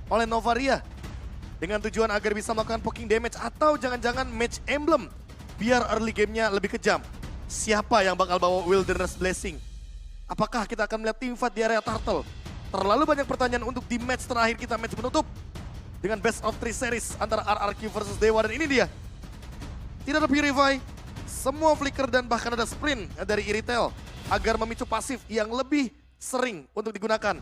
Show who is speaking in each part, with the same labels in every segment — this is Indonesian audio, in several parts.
Speaker 1: oleh Novaria. Dengan tujuan agar bisa melakukan poking damage atau jangan-jangan match emblem. Biar early gamenya lebih kejam. Siapa yang bakal bawa Wilderness Blessing? Apakah kita akan melihat team fight di area Turtle? Terlalu banyak pertanyaan untuk di match terakhir kita, match penutup. Dengan best of 3 series antara RRQ versus Dewa, dan ini dia. Tidak ada Purify, semua flicker dan bahkan ada sprint dari Iritel. Agar memicu pasif yang lebih sering untuk digunakan.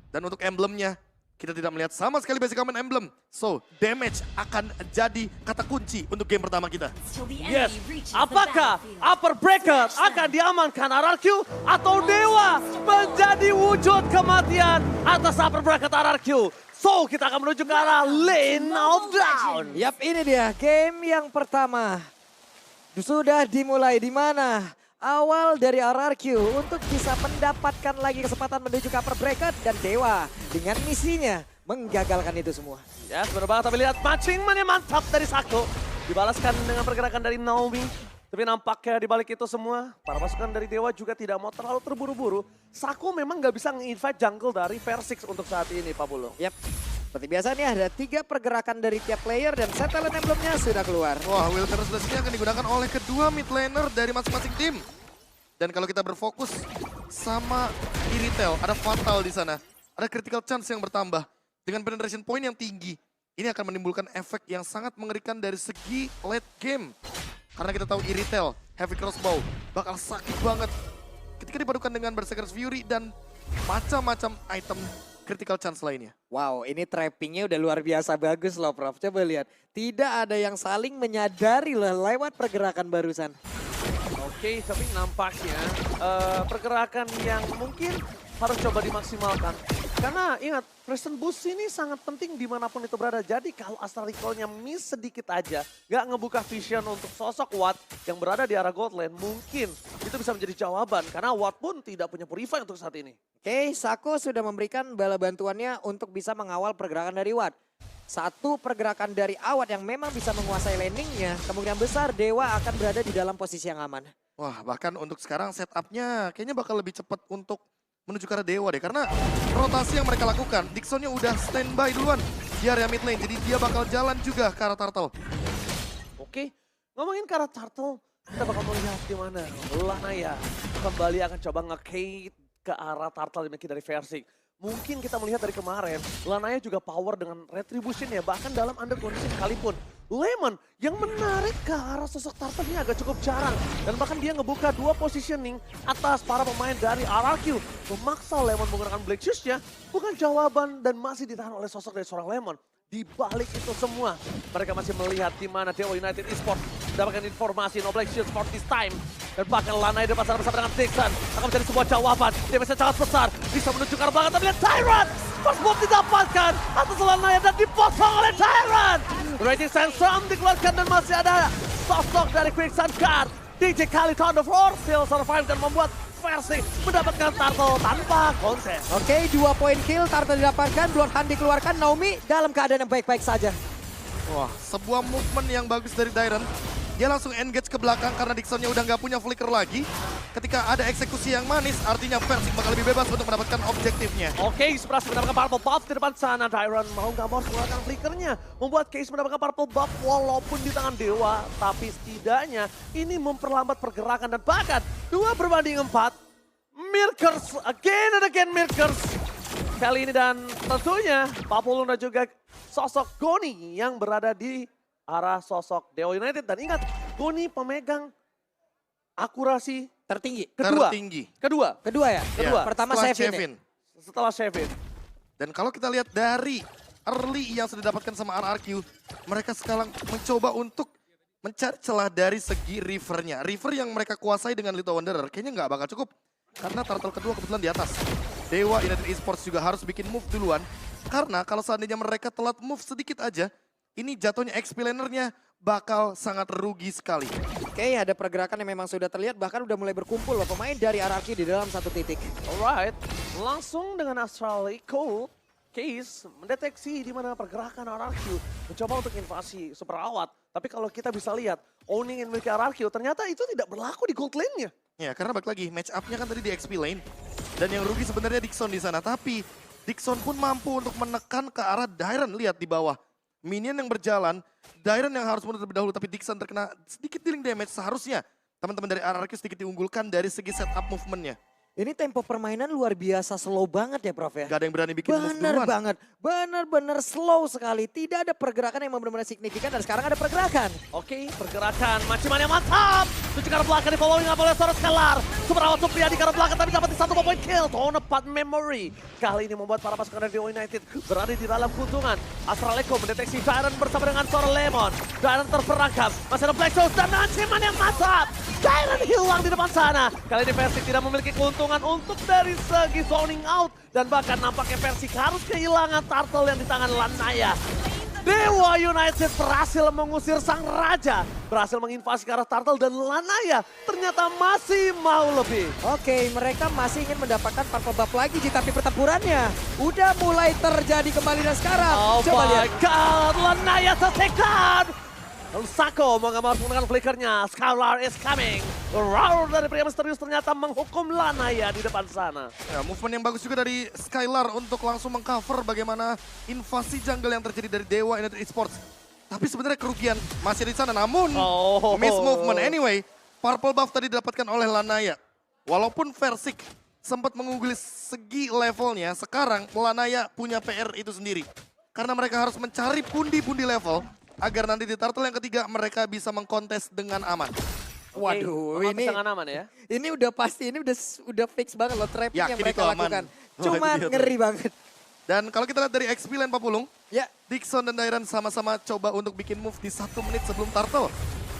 Speaker 1: Dan untuk emblemnya, kita tidak melihat sama sekali basic command emblem. So, damage akan jadi kata kunci untuk game pertama kita.
Speaker 2: Yes, apakah Upper Bracket akan diamankan RRQ atau Dewa menjadi wujud kematian atas Upper Bracket RRQ? So, kita akan menuju ke arah Lane of Down.
Speaker 3: Yap, ini dia game yang pertama. Sudah dimulai di mana awal dari RRQ untuk bisa mendapatkan lagi kesempatan menuju ke upper bracket dan Dewa dengan misinya menggagalkan itu semua.
Speaker 2: Ya, benar banget. Tapi lihat matchingnya mantap dari Sako. Dibalaskan dengan pergerakan dari Naomi. Tapi nampaknya di balik itu semua, para pasukan dari Dewa juga tidak mau terlalu terburu-buru. Sako memang nggak bisa nge-invite jungle dari Versix untuk saat ini, Pak Bulo.
Speaker 3: Yap. Seperti biasa nih ada 3 pergerakan dari tiap player dan set talent emblemnya sudah keluar.
Speaker 1: Wah, Wilderness Blessing akan digunakan oleh kedua mid laner dari masing-masing tim. Dan kalau kita berfokus sama Iritel, ada Fatal di sana. Ada critical chance yang bertambah. Dengan penetration point yang tinggi, ini akan menimbulkan efek yang sangat mengerikan dari segi late game. Karena kita tahu Iritel, Heavy Crossbow, bakal sakit banget. Ketika dipadukan dengan Berserker's Fury dan macam-macam item critical chance lainnya.
Speaker 3: Wow, ini trappingnya udah luar biasa bagus loh Prof. Coba lihat, tidak ada yang saling menyadari loh lewat pergerakan barusan.
Speaker 2: Oke, tapi nampaknya pergerakan yang mungkin harus coba dimaksimalkan. Karena ingat, Preston Boost ini sangat penting dimanapun itu berada. Jadi kalau Astral Recall-nya miss sedikit aja, gak ngebuka vision untuk sosok Watt yang berada di arah Gold Lane, mungkin itu bisa menjadi jawaban. Karena Watt pun tidak punya Purify untuk saat ini.
Speaker 3: Oke, Sako sudah memberikan bala bantuannya untuk bisa mengawal pergerakan dari Watt. Satu pergerakan dari Awat yang memang bisa menguasai landingnya, kemungkinan besar Dewa akan berada di dalam posisi yang aman.
Speaker 1: Wah, bahkan untuk sekarang setupnya kayaknya bakal lebih cepat untuk menuju ke arah Dewa deh. Karena rotasi yang mereka lakukan, Dixonnya udah standby duluan di area mid lane. Jadi dia bakal jalan juga ke arah Turtle.
Speaker 2: Oke, ngomongin ke arah Turtle, kita bakal melihat di mana Lanaya kembali akan coba nge-kate ke arah Turtle dari Versix. Mungkin kita melihat dari kemarin, Lanaya juga power dengan retribution ya, bahkan dalam under condition sekalipun. Lemon yang menarik ke arah sosok Turtle ini agak cukup jarang. Dan bahkan dia ngebuka 2 positioning atas para pemain dari RRQ. Memaksa Lemon menggunakan Black Shoes-nya bukan jawaban dan masih ditahan oleh sosok dari seorang Lemon. Di balik itu semua, mereka masih melihat di mana Dewa United Esports mendapatkan informasi no Black Shield for this time. Dan bahkan Lanai di pasar bersama dengan Dixon akan menjadi sebuah jawaban. Dia bisa sangat besar, bisa menuju ke arah belakang. Tapi lihat Tyrant, first move didapatkan atas Lanai dan dipotong oleh Tyrant. Raging Sandstorm dikeluarkan dan masih ada sosok dari Quicksand Guard. DJ Khalid on the floor, still survive dan membuat Versix mendapatkan Turtle tanpa kontes.
Speaker 3: Oke, 2 poin kill, Turtle didapatkan, Bloodhound dikeluarkan, Naomi dalam keadaan yang baik-baik saja.
Speaker 1: Wah, sebuah movement yang bagus dari Dairon. Dia langsung engage ke belakang karena Dixonnya udah nggak punya flicker lagi. Ketika ada eksekusi yang manis, artinya Versix bakal lebih bebas untuk mendapatkan objektifnya.
Speaker 2: Oke, berhasil mendapatkan purple buff di depan sana. Dairon mau nggak mau harus mengeluarkan flickernya. Membuat Case mendapatkan purple buff walaupun di tangan Dewa. Tapi setidaknya ini memperlambat pergerakan dan bahkan 2/4. Mirkers, again and again Mirkers. Kali ini dan tentunya Papulun dan juga sosok Goni yang berada di arah sosok Dewa United. Dan ingat, Goni pemegang akurasi
Speaker 3: Tertinggi.
Speaker 1: Tertinggi.
Speaker 2: Kedua.
Speaker 3: Kedua ya?
Speaker 1: Ya,
Speaker 3: Pertama
Speaker 1: setelah
Speaker 3: Shevin.
Speaker 2: Setelah Shevin.
Speaker 1: Dan kalau kita lihat dari early yang sudah didapatkan sama RRQ, mereka sekarang mencoba untuk mencari celah dari segi rivernya. River yang mereka kuasai dengan Little Wanderer kayaknya nggak bakal cukup. Karena Turtle kedua kebetulan di atas. Dewa United Esports juga harus bikin move duluan. Karena kalau seandainya mereka telat move sedikit aja, ini jatuhnya XP lanernya bakal sangat rugi sekali.
Speaker 3: Oke, ada pergerakan yang memang sudah terlihat, bahkan udah mulai berkumpul loh pemain dari RRQ di dalam satu titik.
Speaker 2: Alright, langsung dengan Astral Recall, Case mendeteksi di mana pergerakan RRQ mencoba untuk invasi super awat. Tapi kalau kita bisa lihat, owning yang memiliki RRQ ternyata itu tidak berlaku di gold lane-nya.
Speaker 1: Ya, karena balik lagi match up-nya kan tadi di XP lane. Dan yang rugi sebenarnya Dixon di sana. Tapi Dixon pun mampu untuk menekan ke arah Dairon. Lihat di bawah. Minion yang berjalan, Dairon yang harus mundur terlebih dahulu, tapi Dixon terkena sedikit dealing damage. Seharusnya teman-teman dari RRQ sedikit diunggulkan dari segi setup movementnya.
Speaker 3: Ini tempo permainan luar biasa slow banget ya Prof ya.
Speaker 1: Gak ada yang berani bikin move
Speaker 3: Bener
Speaker 1: duluan.
Speaker 3: banget, bener-bener slow sekali. Tidak ada pergerakan yang benar-benar signifikan dan sekarang ada pergerakan.
Speaker 2: Oke, pergerakan Maciman yang mantap. Tujuh ke arah belakang di following up oleh Soros Scalar. Super Awal Supriyadi ke arah belakang tapi dapat satu point kill. Tone Part Memory. Kali ini membuat para pasukan dari Dewa United berada di dalam keuntungan. Astral Echo mendeteksi Dairon bersama dengan Sora Lemon. Dairon terperangkap. Masih ada Black Souls dan Maciman yang mantap. Dairon hilang di depan sana. Kali ini Persik tidak memiliki keuntungan untuk dari segi zoning out. Dan bahkan nampaknya Persik harus kehilangan turtle yang di tangan Lanaya. Dewa United berhasil mengusir sang raja. Berhasil menginvasi ke arah turtle dan Lanaya ternyata masih mau lebih.
Speaker 3: Oke, mereka masih ingin mendapatkan purple buff lagi tapi pertempurannya udah mulai terjadi kembali dan sekarang.
Speaker 2: Oh
Speaker 3: Coba
Speaker 2: my
Speaker 3: lihat.
Speaker 2: god, Lanaya tertekan. Lalu Sako mau nggak mau harus menggunakan flickernya. Scalar is coming. Roar dari pria misterius ternyata menghukum Lanaya di depan sana.
Speaker 1: Ya, movement yang bagus juga dari Skylar untuk langsung mengcover bagaimana invasi jungle yang terjadi dari Dewa United Esports. Tapi sebenarnya kerugian masih di sana, namun miss movement. Anyway, purple buff tadi didapatkan oleh Lanaya. Walaupun Versik sempat mengungguli segi levelnya, sekarang Lanaya punya PR itu sendiri. Karena mereka harus mencari pundi-pundi level agar nanti di turtle yang ketiga mereka bisa mengkontes dengan aman.
Speaker 3: Waduh,
Speaker 2: Oke,
Speaker 3: ini
Speaker 2: sangat aman ya.
Speaker 3: ini udah pasti, ini udah fix banget loh trapping yang
Speaker 1: Yakin
Speaker 3: mereka
Speaker 1: itu aman.
Speaker 3: lakukan.
Speaker 1: Oh,
Speaker 3: Cuma
Speaker 1: itu dia tuh.
Speaker 3: ngeri banget.
Speaker 1: Dan kalau kita lihat dari XP Lane Papulung,
Speaker 3: Ya,
Speaker 1: Dixon dan Dairon sama-sama coba untuk bikin move di 1 menit sebelum turtle.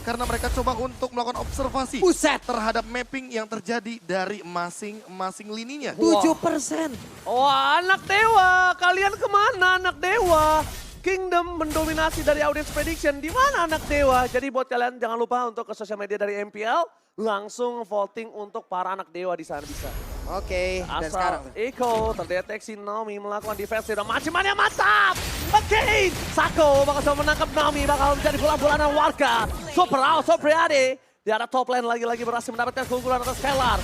Speaker 1: Karena mereka coba untuk melakukan observasi
Speaker 3: buset.
Speaker 1: terhadap mapping yang terjadi dari masing-masing lininya.
Speaker 3: 7%.
Speaker 2: Wah, anak dewa, kalian kemana anak dewa? Kingdom mendominasi dari audience prediction. Di mana anak dewa? Jadi buat kalian jangan lupa untuk ke sosial media dari MPL langsung voting untuk para anak dewa di sana bisa.
Speaker 3: Oke, dan sekarang.
Speaker 2: Asal Eko terdeteksi Naomi melakukan defense dan macam yang mantap. Oke, Sako bakal coba menangkap Naomi, bakal menjadi bulan-bulanan warga. Super Out, Supriyadi. Di arah top lane lagi-lagi berhasil mendapatkan keunggulan atas Scalar.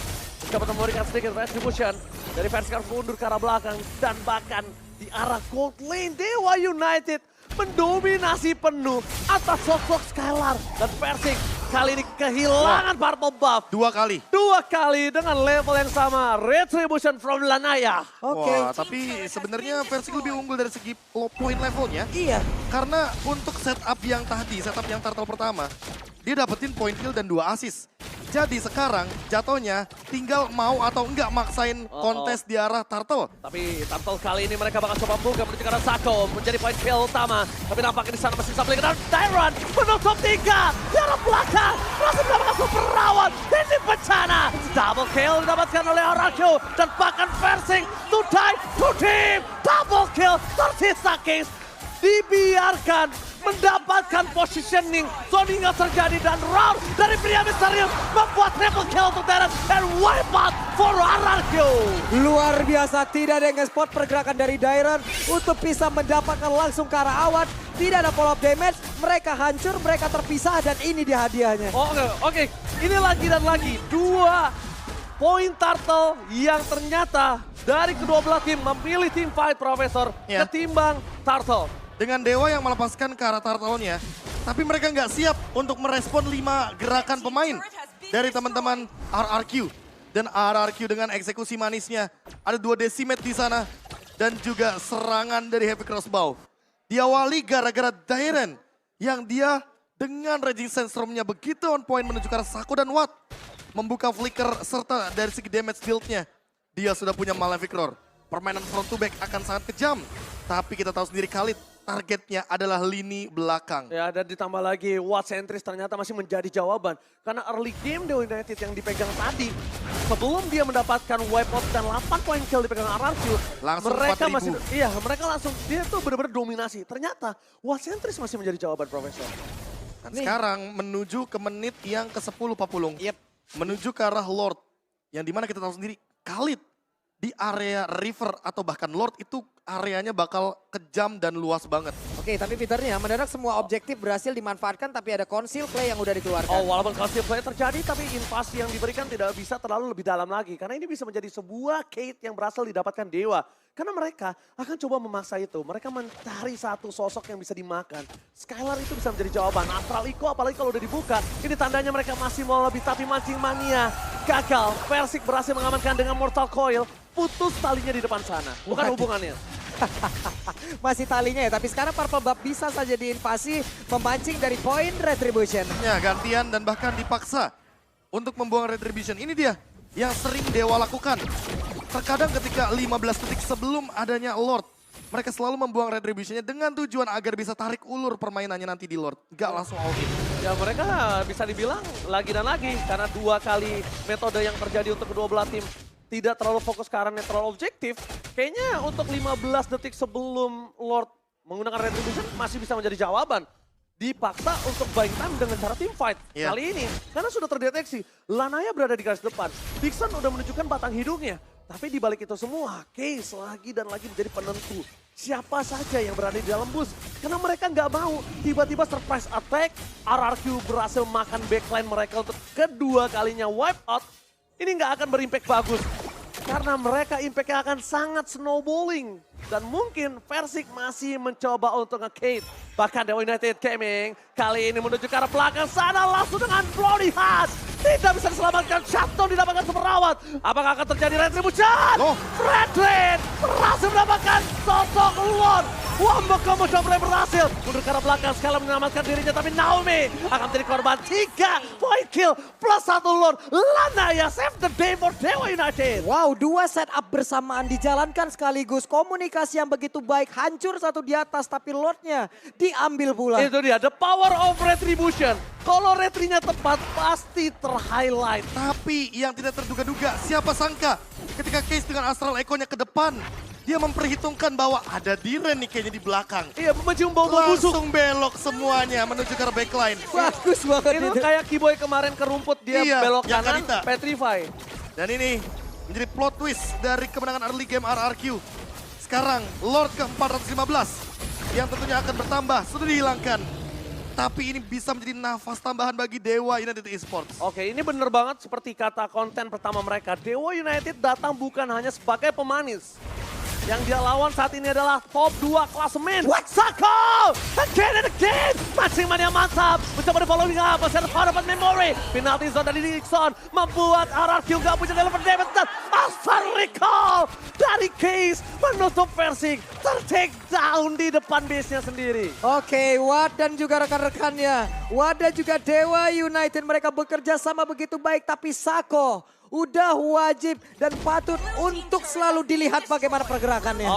Speaker 2: Dapat memberikan sedikit distribution dari versi mundur ke arah belakang dan bahkan di arah gold lane Dewa United mendominasi penuh atas sosok Scalar dan Persik. Kali ini kehilangan purple buff.
Speaker 1: 2 kali.
Speaker 2: 2 kali dengan level yang sama. Retribution from Lanaya.
Speaker 3: Oke.
Speaker 1: Wah, tapi sebenarnya Versik lebih unggul dari segi point levelnya.
Speaker 3: Iya.
Speaker 1: Karena untuk setup yang tadi, setup yang turtle pertama, dia dapetin point kill dan 2 assist. Jadi sekarang jatuhnya tinggal mau atau enggak maksain kontes di arah turtle.
Speaker 2: Tapi turtle kali ini mereka bakal coba buka menuju ke arah Sako. Menjadi point kill utama. Tapi nampaknya di sana masih bisa beli. Dan Dairon menutup 3. Di arah belakang. Masih mendapatkan super rawat. Ini bencana. Double kill didapatkan oleh RRQ. Dan bahkan Versing to die to team. Double kill. Tersisa case. Dibiarkan mendapatkan positioning. Zoning yang terjadi dan round dari pria misterius membuat triple kill untuk Dairon and wipe out for RRQ.
Speaker 3: Luar biasa, tidak ada yang nge-spot pergerakan dari Dairon untuk bisa mendapatkan langsung ke arah awan. Tidak ada follow up damage, mereka hancur, mereka terpisah dan ini dia hadiahnya.
Speaker 2: Oke. Ini lagi dan lagi. 2 poin turtle yang ternyata dari kedua belah tim memilih tim fight Profesor
Speaker 1: Ya.
Speaker 2: ketimbang turtle.
Speaker 1: Dengan Dewa yang melepaskan ke arah turtle-nya, tapi mereka nggak siap untuk merespon 5 gerakan pemain dari teman-teman RRQ. Dan RRQ dengan eksekusi manisnya, ada 2 decimate di sana, dan juga serangan dari Heavy Crossbow. Diawali gara-gara Dairon, yang dia dengan Raging Sandstorm-nya begitu on point menuju ke arah Sako dan Watt. Membuka flicker serta dari segi damage build-nya, dia sudah punya Malefic Roar. Permainan front to back akan sangat kejam, tapi kita tahu sendiri Khalid, targetnya adalah lini belakang.
Speaker 2: Ya, dan ditambah lagi Watt Sentris ternyata masih menjadi jawaban. Karena early game Dewa United yang dipegang tadi, sebelum dia mendapatkan wipe out dan 8 poin kill dipegang RRQ,
Speaker 1: Langsung
Speaker 2: mereka
Speaker 1: 4.000.
Speaker 2: masih, mereka langsung, dia tuh benar-benar dominasi. Ternyata Watt Sentris masih menjadi jawaban Profesor.
Speaker 1: Dan sekarang menuju ke menit yang ke-10 Papulung. Menuju ke arah Lord. Yang dimana kita tahu sendiri Khalid di area river atau bahkan Lord itu areanya bakal kejam dan luas banget.
Speaker 3: Oke, tapi Peternya mendadak semua objektif berhasil dimanfaatkan tapi ada conceal play yang udah dikeluarkan.
Speaker 2: Oh, walaupun conceal play terjadi, tapi invasi yang diberikan tidak bisa terlalu lebih dalam lagi. Karena ini bisa menjadi sebuah Kate yang berhasil didapatkan Dewa. Karena mereka akan coba memaksa itu. Mereka mencari satu sosok yang bisa dimakan. Skylar itu bisa menjadi jawaban. Astral Echo apalagi kalau udah dibuka. Ini tandanya mereka masih mau lebih, tapi mancing mania gagal. Persik berhasil mengamankan dengan Mortal Coil. Putus talinya di depan sana. Bukan
Speaker 3: Waduh.
Speaker 2: hubungannya.
Speaker 3: Masih talinya ya, tapi sekarang Purple Buff bisa saja diinvasi, memancing dari poin Retribution.
Speaker 1: Ya, gantian dan bahkan dipaksa untuk membuang Retribution. Ini dia yang sering Dewa lakukan. Terkadang ketika 15 detik sebelum adanya Lord, mereka selalu membuang Retribution-nya dengan tujuan agar bisa tarik ulur permainannya nanti di Lord. Gak langsung all in.
Speaker 2: Ya mereka bisa dibilang lagi dan lagi. Karena 2 kali metode yang terjadi untuk kedua belah tim tidak terlalu fokus ke arah netral objektif. Kayaknya untuk 15 detik sebelum Lord menggunakan Retribution masih bisa menjadi jawaban. Dipaksa untuk buying time dengan cara team fight.
Speaker 1: Iya.
Speaker 2: Kali ini, karena sudah terdeteksi, Lanaya berada di garis depan. Dixon udah menunjukkan batang hidungnya. Tapi di balik itu semua, Case lagi dan lagi menjadi penentu. Siapa saja yang berada di dalam bus. Karena mereka nggak mau tiba-tiba surprise attack. RRQ berhasil makan backline mereka untuk kedua kalinya wipe out. Ini nggak akan berimpact bagus. Karena mereka impactnya akan sangat snowballing. Dan mungkin Persik masih mencoba untuk nge-Kate. Bahkan Dewa United Gaming kali ini menuju ke arah belakang sana langsung dengan Bloody Heart. Tidak bisa diselamatkan, Shutdown didapatkan super rawat. Apakah akan terjadi retribution?
Speaker 1: Oh.
Speaker 2: Fredrin berhasil mendapatkan sosok Lord. Wamba Combo mulai berhasil. Mundur ke arah belakang, sekali menyelamatkan dirinya. Tapi Naomi akan menjadi korban 3 point kill plus 1 Lord. Lanaya save the day for Dewa United.
Speaker 3: Wow, 2 setup bersamaan dijalankan sekaligus. Komunikasi yang begitu baik, hancur satu di atas, tapi Lordnya diambil pula.
Speaker 2: Itu dia, the power of retribution. Kalau retrinya tepat, pasti ter-highlight.
Speaker 1: Tapi yang tidak terduga-duga, siapa sangka ketika Case dengan Astral Echo-nya ke depan, dia memperhitungkan bahwa ada Diren nih kayaknya di belakang.
Speaker 2: Iya, mencium bau-bau busuk.
Speaker 1: Langsung belok semuanya menuju ke arah backline.
Speaker 3: Bagus banget
Speaker 2: Itu
Speaker 3: itu.
Speaker 2: kayak Kiboy kemarin ke rumput, dia
Speaker 1: Iya,
Speaker 2: belok
Speaker 1: yang
Speaker 2: kanan,
Speaker 1: Kanita.
Speaker 2: petrify.
Speaker 1: Dan ini menjadi plot twist dari kemenangan early game RRQ. Sekarang Lord ke-415 yang tentunya akan bertambah, sudah dihilangkan. Tapi ini bisa menjadi nafas tambahan bagi Dewa United Esports.
Speaker 2: Oke, ini bener banget seperti kata konten pertama mereka. Dewa United datang bukan hanya sebagai pemanis. Yang dia lawan saat ini adalah top 2 klasemen. Sako! Again and again! Mancing yang mantap. Mencoba di following up. Masih ada dapat memory. Penalty zone dari Dixon. Membuat RRQ gak punya deliver damage. Dan Asal recall dari Case menutup Persik. Ter-take down di depan base-nya sendiri.
Speaker 3: Oke, Wad dan juga rekan-rekannya. Wad dan juga Dewa United mereka bekerja sama begitu baik. Tapi Sako udah wajib dan patut untuk selalu dilihat bagaimana pergerakannya.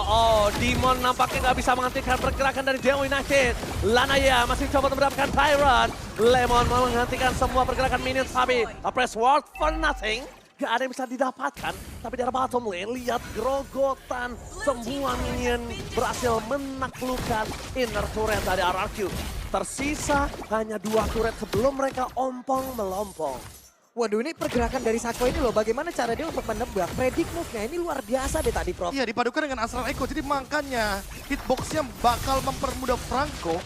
Speaker 2: Demon nampaknya nggak bisa menghentikan pergerakan dari Dewa United. Lanaya masih coba untuk mendapatkan Tyrant. Lemon menghentikan semua pergerakan minions tapi a press word for nothing. Gak ada yang bisa didapatkan. Tapi di arah bottom lane, lihat gerogotan. Semua minion berhasil menaklukkan inner turret dari RRQ. Tersisa hanya 2 turret sebelum mereka ompong-melompong.
Speaker 3: Waduh, ini pergerakan dari Sako ini loh, bagaimana cara dia untuk menebak. Predict move-nya ini luar biasa deh tadi, Prof.
Speaker 1: Iya, dipadukan dengan Astral Echo. Jadi makanya hitbox-nya bakal mempermudah Franco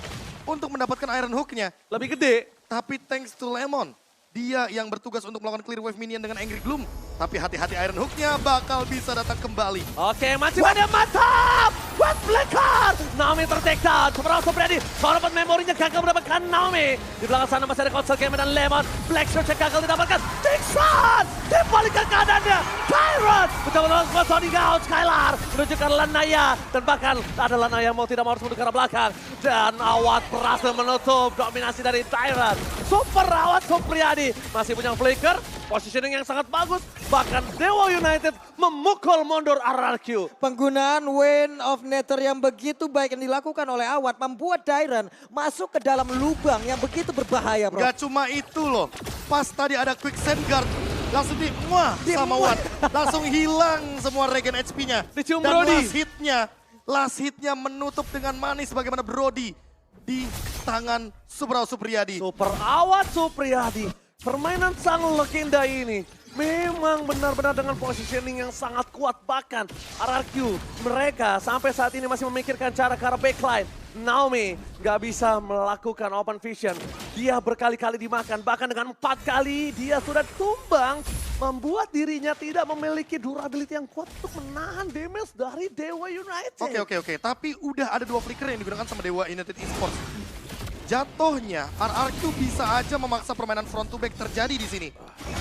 Speaker 1: untuk mendapatkan Iron Hook-nya.
Speaker 2: Lebih gede.
Speaker 1: Tapi thanks to Lemon, dia yang bertugas untuk melakukan clear wave minion dengan Angry Gloom. Tapi hati-hati Iron Hook-nya bakal bisa datang kembali.
Speaker 2: Oke, masih ada mantap! West Blacker! Naomi ter-take down. Super ready. Korban memorinya gagal mendapatkan Naomi. Di belakang sana masih ada Console Game dan Lemon. Black Shirt yang gagal didapatkan. Dixon! Dibalikkan keadaannya. Tyrant! Mencoba langsung Sonic out. Skylar menunjukkan Lanaya. Dan bahkan ada Lanaya mau tidak mau harus menuju ke arah belakang. Dan Awad berhasil menutup dominasi dari Tyrant. Super Awad Supriyadi. Masih punya flicker. Positioning yang sangat bagus. Bahkan Dewa United memukul mundur RRQ.
Speaker 3: Penggunaan Wind of Nether yang begitu baik yang dilakukan oleh Awad membuat Dairon masuk ke dalam lubang yang begitu berbahaya, Bro.
Speaker 1: Gak cuma itu loh, pas tadi ada quick sand guard, langsung muah sama Wan. Langsung hilang semua regen HP-nya.
Speaker 2: Dicium
Speaker 1: Dan
Speaker 2: Brody.
Speaker 1: last hitnya menutup dengan manis bagaimana Brody di tangan Supriyadi.
Speaker 2: Super Awad Supriyadi. Permainan sang legenda ini memang benar-benar dengan positioning yang sangat kuat. Bahkan RRQ mereka sampai saat ini masih memikirkan cara ke arah backline. Naomi nggak bisa melakukan open vision. Dia berkali-kali dimakan, bahkan dengan 4 kali dia sudah tumbang. Membuat dirinya tidak memiliki durability yang kuat untuk menahan damage dari Dewa United.
Speaker 1: Oke. Tapi udah ada 2 flicker yang digunakan sama Dewa United Esports. Jatuhnya RRQ bisa aja memaksa permainan front to back terjadi di sini.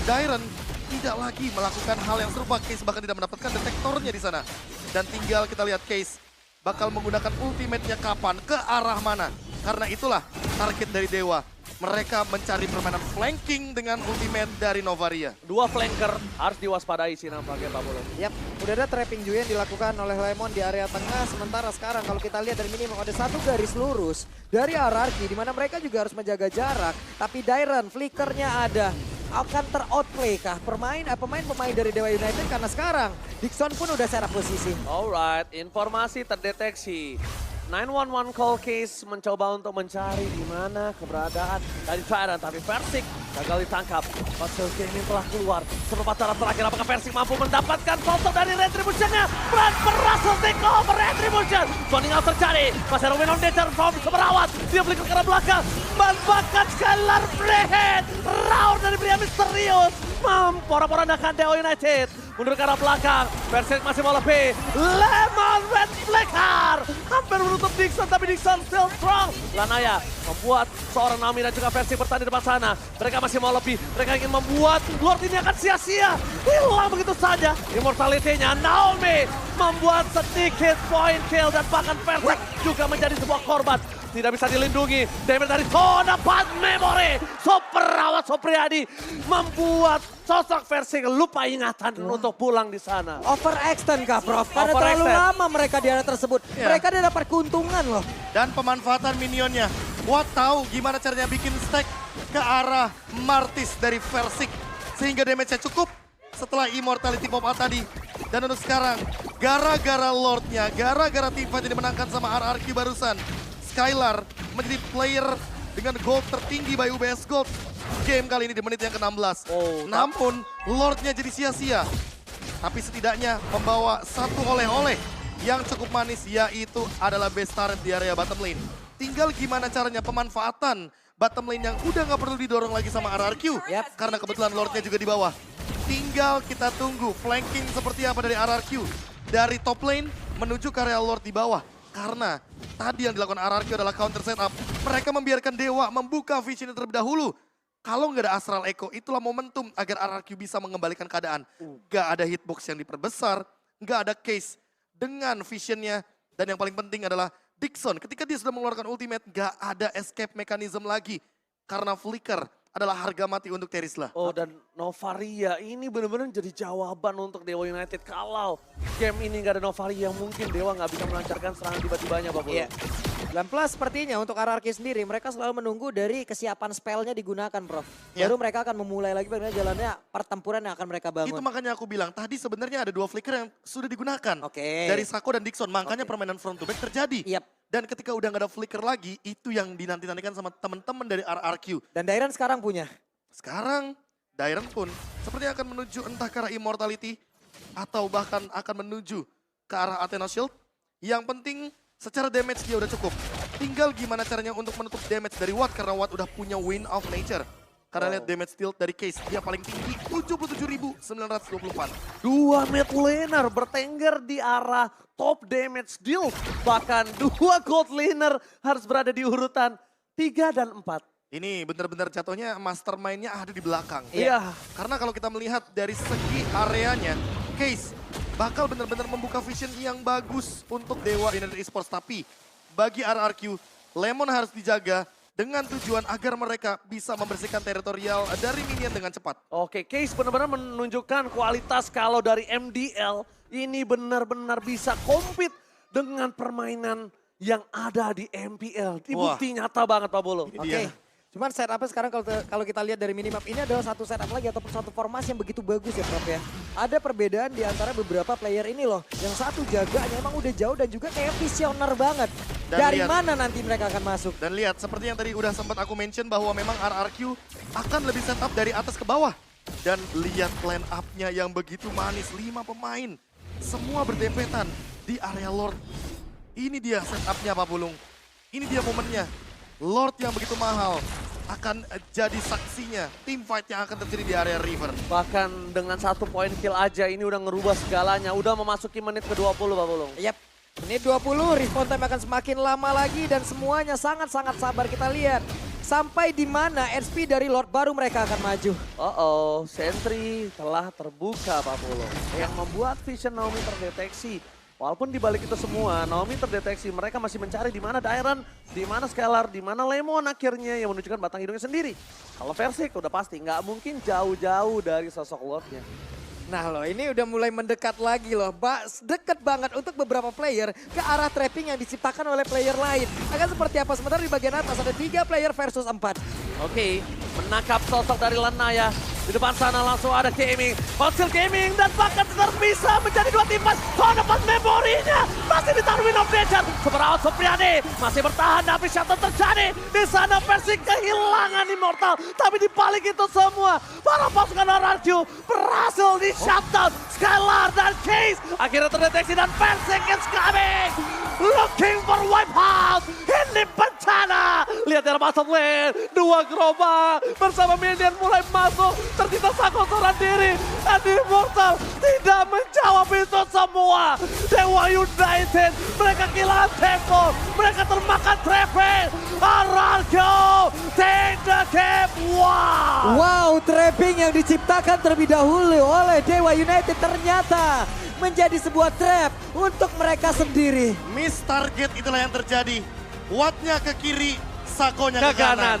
Speaker 1: Dairen tidak lagi melakukan hal yang serupa. Case bahkan tidak mendapatkan detektornya di sana. Dan tinggal kita lihat Case bakal menggunakan ultimate-nya kapan, ke arah mana. Karena itulah target dari Dewa. Mereka mencari permainan flanking dengan ultimate dari Novaria.
Speaker 2: 2 flanker harus diwaspadai sih nampaknya Pak Bolo.
Speaker 3: Yap, udah ada trapping juga yang dilakukan oleh Lemon di area tengah. Sementara sekarang kalau kita lihat dari minimum ada satu garis lurus dari RRQ di mana mereka juga harus menjaga jarak. Tapi Dairen, flickernya ada. Akan ter-outplay kah pemain-pemain dari Dewa United karena sekarang Dixon pun udah secara posisi.
Speaker 2: Alright, informasi terdeteksi. 911 call case mencoba untuk mencari di mana keberadaan dari Tyrant, tapi Versik gagal ditangkap. Pasal ini telah keluar. Kesempatan terakhir, apakah Versik mampu mendapatkan sosok dari Retribution-nya? Peran berhasil take over Retribution. Zoning out terjadi. Masih Robin on Danger from Semerawat. Dia beli ke arah belakang. Manfaatkan Skylar Brehead. Round dari pria misterius. Porak-porandakan Dewa United. Mundur ke arah belakang. Versik masih mau lebih. Lemon Red Flicker. Hampir menutup Dixon, tapi Dixon still strong. Lanaya membuat seorang Naomi dan juga Versik bertahan di depan sana. Mereka masih mau lebih. Mereka ingin membuat Lord ini akan sia-sia. Hilang begitu saja. Immortality-nya Naomi membuat sedikit point kill. Dan bahkan Versik juga menjadi sebuah korban. Tidak bisa dilindungi. Damage dari Tona Pad Memory. Superawat Supriyadi membuat sosok Versik lupa ingatan untuk pulang di sana.
Speaker 3: Overextend kah, Prof? Karena terlalu lama mereka di area tersebut. Mereka tidak dapat keuntungan loh.
Speaker 1: Dan pemanfaatan minionnya. Watt tahu gimana caranya bikin stack ke arah Martis dari Versik. Sehingga damage-nya cukup setelah Immortality pop out tadi. Dan untuk sekarang, gara-gara Lord-nya, gara-gara teamfight yang dimenangkan sama RRQ barusan, Skylar menjadi player dengan gold tertinggi by UBS Gold game kali ini di menit yang ke-16. Namun Lord-nya jadi sia-sia. Tapi setidaknya membawa satu oleh-oleh yang cukup manis, yaitu adalah base turret di area bottom lane. Tinggal gimana caranya pemanfaatan bottom lane yang udah nggak perlu didorong lagi sama RRQ. Karena kebetulan Lord-nya juga di bawah. Tinggal kita tunggu flanking seperti apa dari RRQ. Dari top lane menuju ke area Lord di bawah. Karena tadi yang dilakukan RRQ adalah counter setup. Mereka membiarkan Dewa membuka vision terlebih dahulu. Kalau nggak ada Astral Echo, itulah momentum agar RRQ bisa mengembalikan keadaan. Nggak ada hitbox yang diperbesar, nggak ada case dengan visionnya. Dan yang paling penting adalah Dixon. Ketika dia sudah mengeluarkan ultimate, nggak ada escape mechanism lagi. Karena flicker adalah harga mati untuk Terizla.
Speaker 2: Dan Novaria ini benar-benar jadi jawaban untuk Dewa United. Kalau game ini nggak ada Novaria, mungkin Dewa nggak bisa melancarkan serangan tiba-tibanya, Pak Bolo.
Speaker 3: Dan plus sepertinya untuk RRQ sendiri, mereka selalu menunggu dari kesiapan spellnya digunakan, Prof. Baru mereka akan memulai lagi bagaimana jalannya pertempuran yang akan mereka bangun.
Speaker 1: Itu makanya aku bilang, tadi sebenarnya ada 2 flicker yang sudah digunakan. Dari Sako dan Dixon, makanya permainan front to back terjadi. Dan ketika udah nggak ada flicker lagi, itu yang dinanti-nantikan sama teman-teman dari RRQ.
Speaker 3: Dan Dairen sekarang punya.
Speaker 1: Sekarang, Dairen pun sepertinya akan menuju entah ke arah Immortality, atau bahkan akan menuju ke arah Athena Shield. Yang penting, secara damage dia udah cukup. Tinggal gimana caranya untuk menutup damage dari Watt, karena Watt udah punya Wind of Nature. Karena lihat damage steal dari Case, dia paling tinggi 77.924.
Speaker 2: 2 mid laner bertengger di arah top damage deal. Bahkan 2 gold laner harus berada di urutan 3 dan 4.
Speaker 1: Ini benar-benar jatuhnya mastermind-nya ada di belakang.
Speaker 2: Iya.
Speaker 1: Karena kalau kita melihat dari segi areanya, Case bakal benar-benar membuka vision yang bagus untuk Dewa United Esports. Tapi bagi RRQ, Lemon harus dijaga dengan tujuan agar mereka bisa membersihkan teritorial dari minion dengan cepat.
Speaker 2: Case benar-benar menunjukkan kualitas kalau dari MDL ini benar-benar bisa compete dengan permainan yang ada di MPL. Bukti nyata banget, Pak Bolo.
Speaker 3: Cuman setupnya sekarang kalau kita lihat dari minimap ini adalah satu setup lagi ataupun satu formasi yang begitu bagus ya, Prof ya. Ada perbedaan di antara beberapa player ini loh. Yang satu jaganya emang udah jauh dan juga kayak visioner banget.
Speaker 1: Dan
Speaker 3: dari
Speaker 1: lihat,
Speaker 3: mana nanti mereka akan masuk.
Speaker 1: Dan lihat seperti yang tadi udah sempat aku mention bahwa memang RRQ akan lebih setup dari atas ke bawah. Dan lihat line up-nya yang begitu manis, 5 pemain. Semua berdempetan di area Lord. Ini dia setup-nya Pak Pulung. Ini dia momennya. Lord yang begitu mahal akan jadi saksinya team fight yang akan terjadi di area River.
Speaker 2: Bahkan dengan 1 poin kill aja ini udah ngerubah segalanya. Udah memasuki menit ke-20 Pak Pulung.
Speaker 3: Yap, menit 20, respawn time akan semakin lama lagi dan semuanya sangat-sangat sabar kita lihat. Sampai di mana SP dari Lord baru mereka akan maju.
Speaker 2: Sentry telah terbuka Pak Pulung. Yang membuat vision Naomi terdeteksi. Walaupun di balik itu semua, Naomi terdeteksi. Mereka masih mencari di mana Dairon, di mana Scalar, di mana Lemon akhirnya yang menunjukkan batang hidungnya sendiri. Kalau Versik udah pasti nggak mungkin jauh-jauh dari sosok Lordnya.
Speaker 3: Nah loh, ini udah mulai mendekat lagi loh. Deket banget untuk beberapa player ke arah trapping yang diciptakan oleh player lain. Akan seperti apa? Sementara di bagian atas ada 3 player versus 4.
Speaker 2: Oke, menangkap sosok dari Lanaya. Di depan sana langsung ada Gaming, Hostile Gaming, dan bahkan terpisah menjadi 2 tim. Dapat memorinya, masih ditaruh Wind of Nature. Superawan Supriyadi masih bertahan, tapi shutdown terjadi. Di sana Versik kehilangan Immortal. Tapi di balik itu semua, para pasukan RRQ berhasil di shutdown. Skylar dan Case akhirnya terdeteksi dan Versik is coming. Looking for wipeout. Ini bencana. Lihat dari masuk lane, 2 gerobak bersama minion mulai masuk. Tercipta sakotoran diri. Dan Immortal tidak menjawab itu semua. Dewa United, mereka kehilangan tempo. Mereka termakan trapping. Ararjo, take the game. Wow.
Speaker 3: Wow, trapping yang diciptakan terlebih dahulu oleh Dewa United ternyata menjadi sebuah trap untuk mereka sendiri.
Speaker 1: Miss target itulah yang terjadi. Wattnya ke kiri, Sakonya
Speaker 2: Ke
Speaker 1: ke kanan.
Speaker 2: kanan.